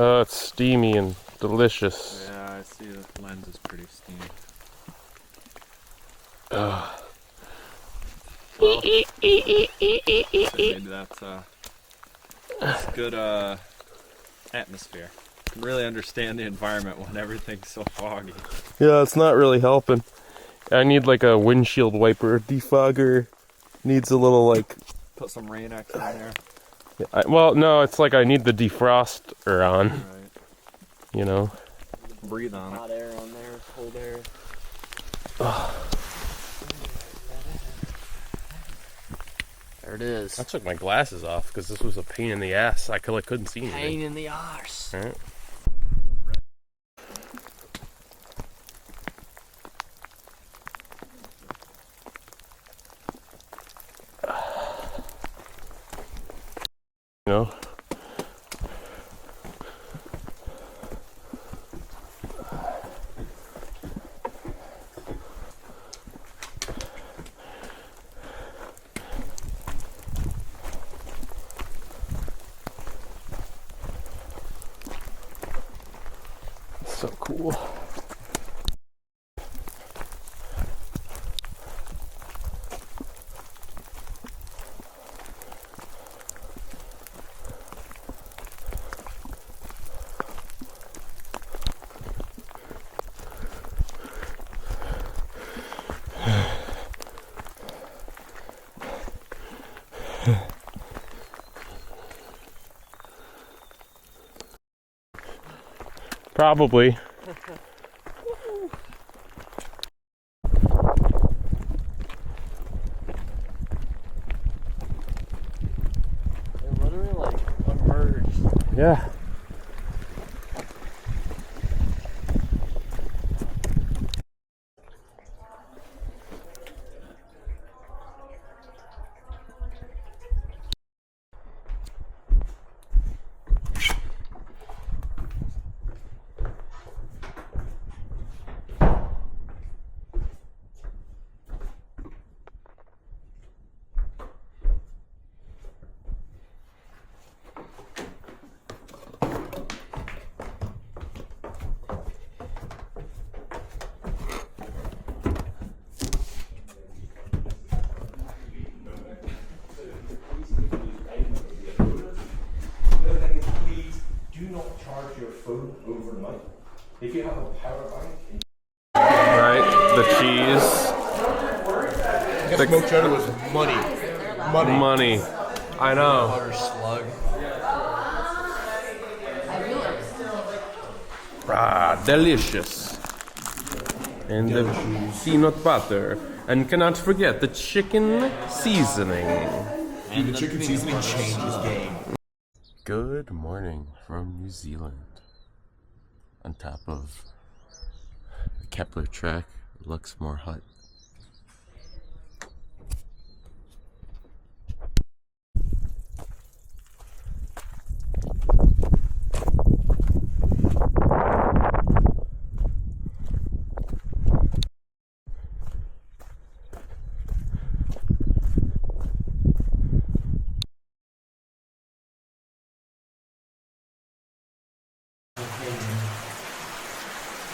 It's steamy and delicious. Yeah, I see the lens is pretty steamy. Ugh. Well, so maybe that's good atmosphere. You can really understand the environment when everything's so foggy. Yeah, it's not really helping. I need like a windshield wiper defogger. Needs a little like... Put some Rain-X in there. well, no, it's like I need the defroster on. Right. You know? Breathe on it. Hot air on there, cold air. There it is. I took my glasses off because this was a pain in the ass. I couldn't see anything. Pain in the arse. All right. You know? So cool. Probably. It literally like emerged. Yeah. Overnight. If you have a power bank. Right, the cheese. The smoked cheddar was money. Money. I know. Butter slug. Ah, delicious. And the peanut butter. And cannot forget the chicken seasoning. And the chicken seasoning changes game. Good morning from New Zealand. On top of the Kepler track, Luxmore Hut.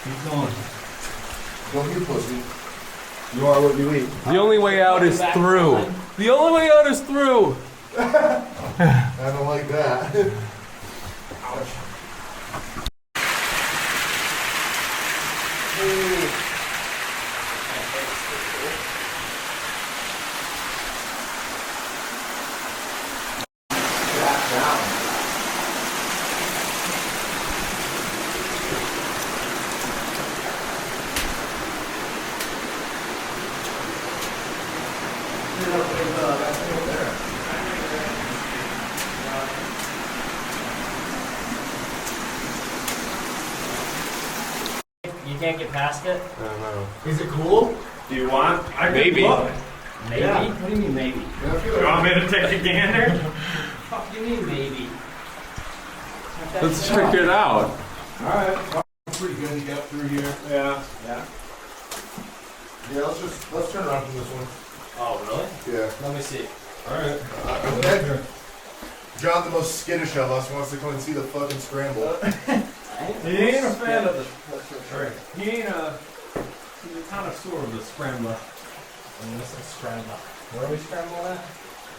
Keep going. Don't be a pussy. You are what you eat. The only way out is through. The only way out is through. I don't like that. Ouch. You can't get past it? I don't know. Is it cool? Do you want? Maybe. Maybe? Yeah. What do you mean maybe? You want me to take a gander? Fuck do you mean maybe? Let's check it out. Alright. Pretty good to get through here. Yeah. Yeah, let's turn around from this one. Oh, really? Yeah. Let me see. Alright. Okay. John, the most skittish of us, wants to come and see the fucking scramble. He ain't a fan of the. He ain't a. He's a connoisseur of the scrambler. And this is scramble. Where are we scramble at?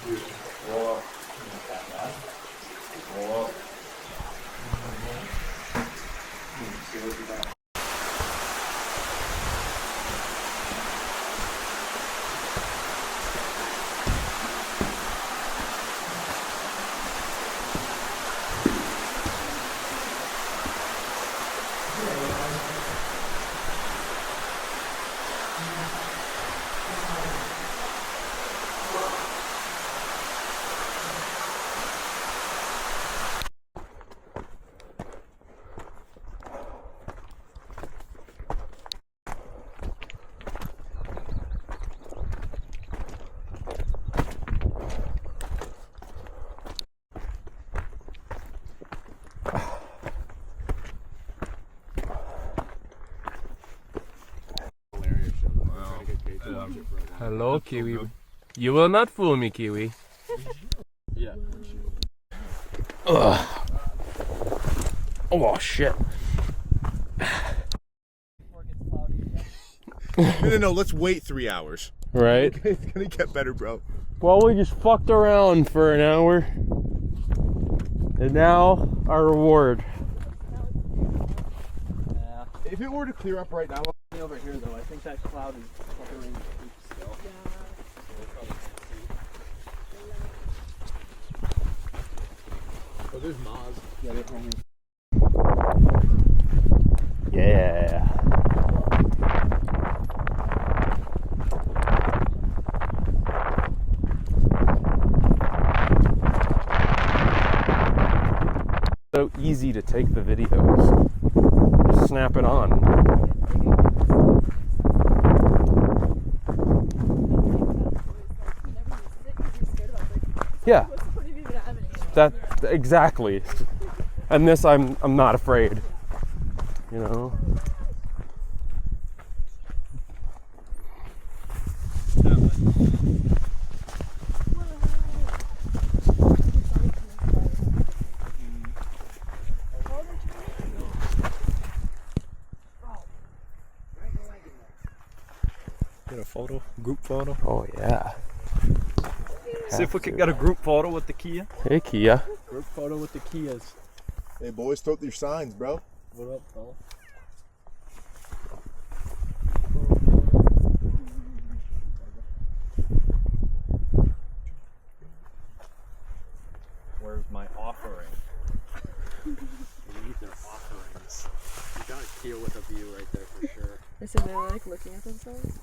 Dude, roll up. Roll up. See what you got. Hello, Kiwi. You will not fool me, Kiwi. Yeah. Ugh. Oh, shit. No, let's wait 3 hours. Right? It's gonna get better, bro. Well, we just fucked around for an hour. And now, our reward. Yeah. If it were to clear up right now, Over here though, I think that cloud is covering the peak still. oh, there's Maz. Yeah, they're only. Yeah. So easy to take the videos. Just snap it on. Yeah. That exactly. And this I'm not afraid. You know. Get a photo, group photo. Oh yeah. See if we can get a group photo with the Kia. Hey Kia. Group photo with the Kias. Hey, boys, throw up your signs, bro. What up, fella? Where's my offering? You need their offerings. You got a Kia with a view right there for sure. They said they were like looking at themselves.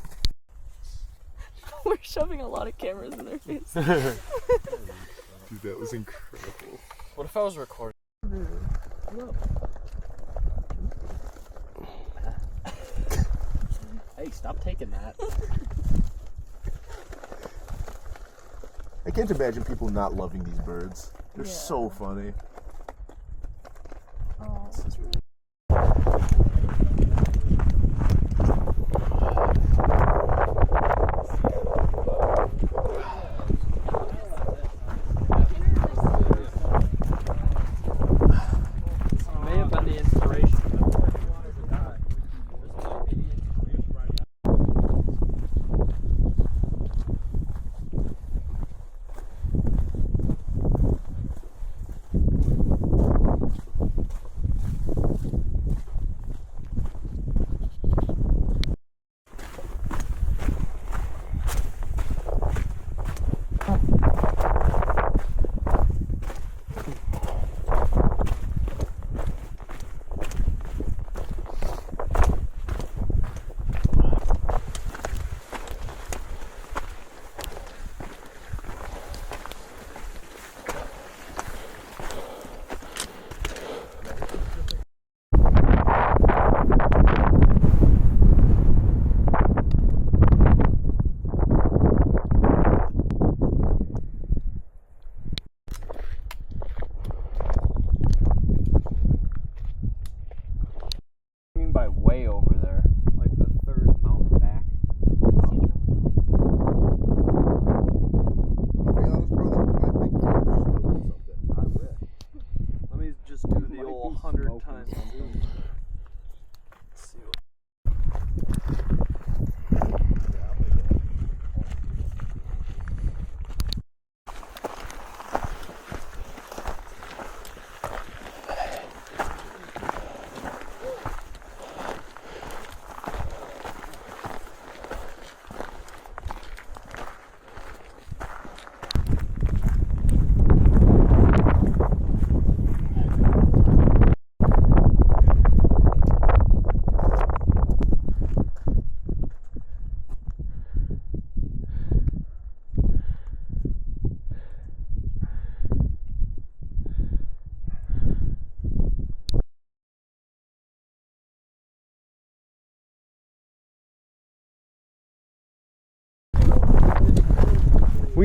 We're shoving a lot of cameras in their face. Dude, that was incredible. What if I was recording? Hey, stop taking that. I can't imagine people not loving these birds. They're Yeah. so funny. Oh. This is really May have been the inspiration.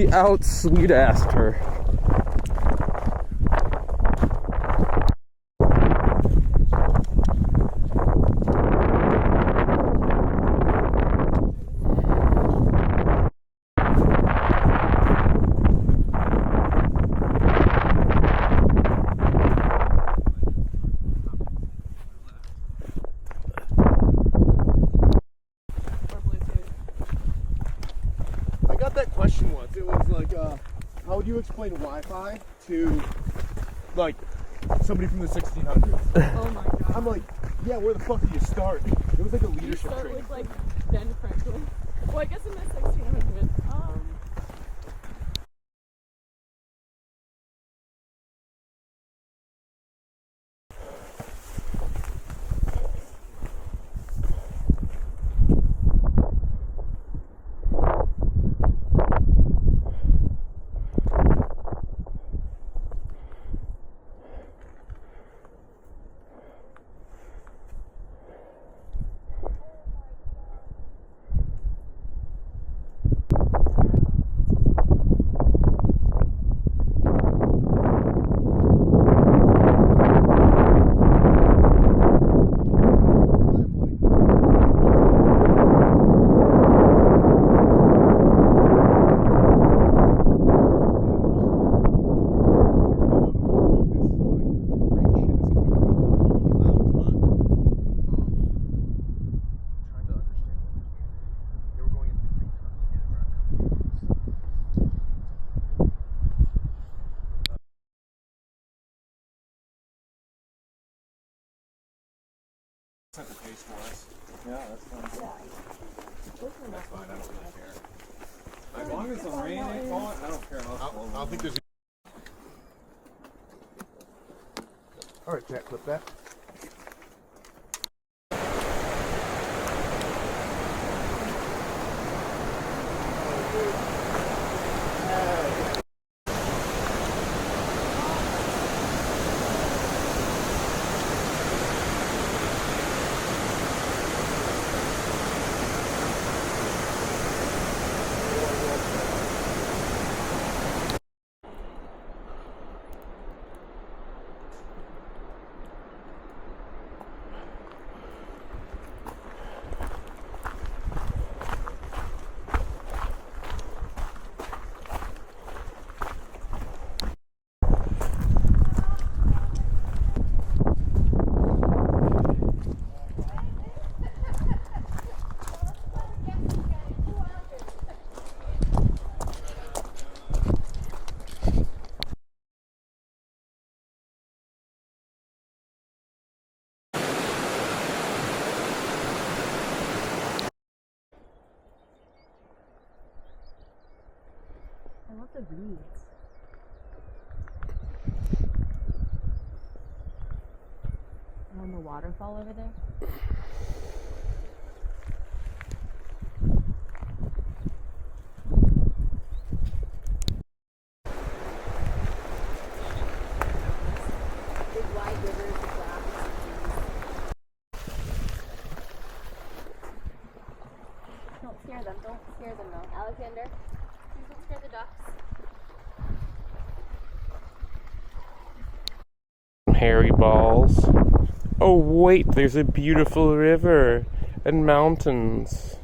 We out sweet-assed her. I got that question once. It was like, how would you explain Wi-Fi to, like, somebody from the 1600s? Oh my god. I'm like, yeah, where the fuck do you start? It was like a You leadership start training. with like Ben Franklin. Well, I guess in the 1600s. Set the pace for us. Yeah, that's fine. That's fine, I don't really care. As long as the rain ain't falling, I don't care how slow. I don't think there's. All right, Jack, clip that. I love the reeds. And the waterfall over there. Big wide rivers of grass. Don't scare them. Don't scare them though. Alexander, please don't scare the ducks. Hairy balls. Oh wait, there's a beautiful river and mountains.